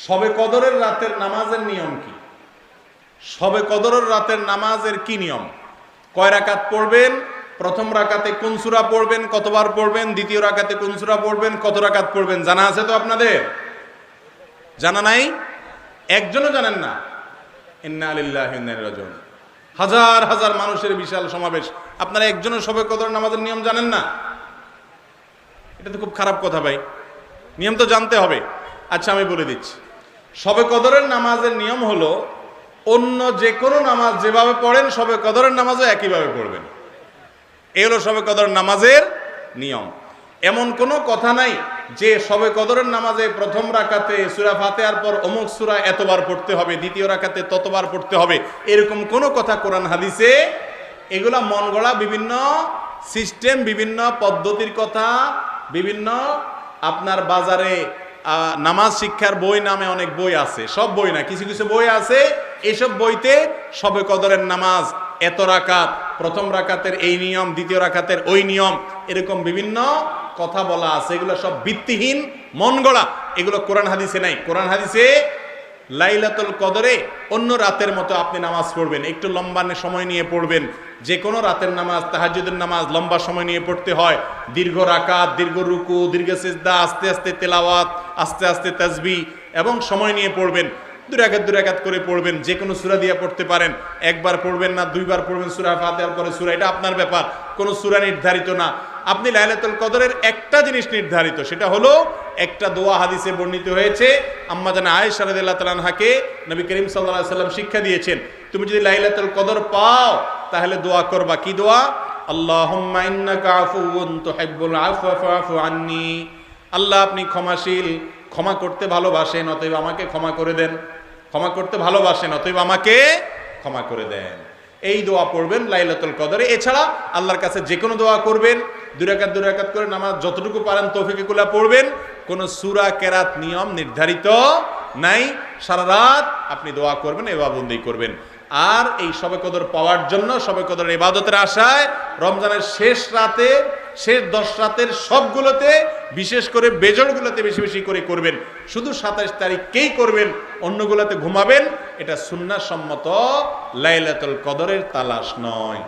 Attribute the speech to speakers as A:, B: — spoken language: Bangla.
A: শবে কদরের রাতের নামাজের নিয়ম কি? শবে কদরের রাতের নামাজের কি নিয়ম? কয় রাকাত পড়বেন? প্রথম রাকাতে কোন সূরা পড়বেন, কতবার পড়বেন? দ্বিতীয় রাকাতে কোন সূরা পড়বেন, কত রাকাত পড়বেন? জানা আছে তো আপনাদের? জানা নাই? একজনও জানেন না? ইন্না লিল্লাহি ওয়া ইন্না ইলাইহি রাজিউন। হাজার হাজার মানুষের বিশাল সমাবেশ, আপনারা একজনও শবে কদরের নামাজের নিয়ম জানেন না? এটা তো খুব খারাপ কথা ভাই, নিয়ম তো জানতে হবে। আচ্ছা আমি বলে দিচ্ছি, শবে কদরের নামাজের নিয়ম হলো অন্য যে কোনো নামাজ যেভাবে পড়েন শবে কদরের নামাজও একইভাবে পড়বেন। এই হলো শবে কদরের নামাজের নিয়ম। এমন কোনো কথা নাই যে শবে কদরের নামাজে প্রথম রাকাতে সূরা ফাতিহার পর অমুক সূরা এতবার পড়তে হবে, দ্বিতীয় রাকাতে ততবার পড়তে হবে, এরকম কোনো কথা কোরআন হাদিসে, এগুলা মন গড়া বিভিন্ন সিস্টেম, বিভিন্ন পদ্ধতির কথা, বিভিন্ন আপনার বাজারে নামাজ শিক্ষার বই নামে অনেক বই আছে, সব বই না, কিছু কিছু বই আছে, এইসব বইতে শবে কদরের নামাজ এত রাকাত, প্রথম রাকাতের এই নিয়ম, দ্বিতীয় রাকাতের ওই নিয়ম, এরকম বিভিন্ন কথা বলা আছে। এগুলো সব ভিত্তিহীন, মন গড়া, এগুলো কোরআন হাদিসে নাই। কোরআন হাদিসে লাইলাতুল কদরে অন্য রাতের মতো আপনি নামাজ পড়বেন, একটু লম্বা সময় নিয়ে পড়বেন। যে কোনো রাতের নামাজ, তাহাজ্জুদের নামাজ লম্বা সময় নিয়ে পড়তে হয়, দীর্ঘ রাকাত, দীর্ঘ রুকু, দীর্ঘ সিজদা, আস্তে আস্তে তেলাওয়াত, আস্তে আস্তে তাসবিহ এবং সময় নিয়ে পড়বেন। দুই রাকাত করে পড়বেন, যে কোনো সূরা দিয়ে পড়তে পারেন, একবার পড়বেন না দুইবার পড়বেন, সূরা ফাতিহার পরে সূরা, এটা আপনার ব্যাপার, কোনো সূরা নির্ধারিত না। আপনি লাইলাতুল কদরের একটা জিনিস নির্ধারিত, সেটা হলো একটা দোয়া হাদিসে বর্ণিত হয়েছে, আম্মা জানা আয়েশা রাদিয়াল্লাহু তাআলা আনহাকে নবী করিম সাল্লাল্লাহু আলাইহি সাল্লাম শিক্ষা দিয়েছেন, তুমি যদি লাইলাতুল কদর পাও তাহলে দোয়া করবা। কি দোয়া? আল্লাহুম্মা ইন্নাকা আফুউন তুহিব্বুল আফওয়া ফাআফু আন্নী। আল্লাহ আপনি ক্ষমাশীল, ক্ষমা করতে ভালোবাসেন, অতএব আমাকে ক্ষমা করে দেন। ক্ষমা করতে ভালোবাসেন, অতএব আমাকে ক্ষমা করে দেন। এই দোয়া পড়বেন লাইলাতুল কদরে। এছাড়া আল্লাহর কাছে যে কোনো দোয়া করবেন, দুই রাকাত করে নামাজ যতটুকু পারেন তৌফিকুল্লাহ পড়বেন। কোনো সূরা কেরাত নিয়ম নির্ধারিত নাই, সারা রাত আপনি দোয়া করবেন, ইবাদত করবেন। আর এই শবে কদর পাওয়ার জন্য, শবে কদরের ইবাদতের আশায় রমজানের শেষ রাতে, শেষ 10 রাতের সবগুলোতে, বিশেষ করে বেজরগুলোতে বেশি বেশি করে করবেন। শুধু 27 তারিখকেই করবেন, অন্যগুলোতে ঘুমাবেন। এটা সুন্নাহ সম্মত লাইলাতুল কদরের তালাশ নয়।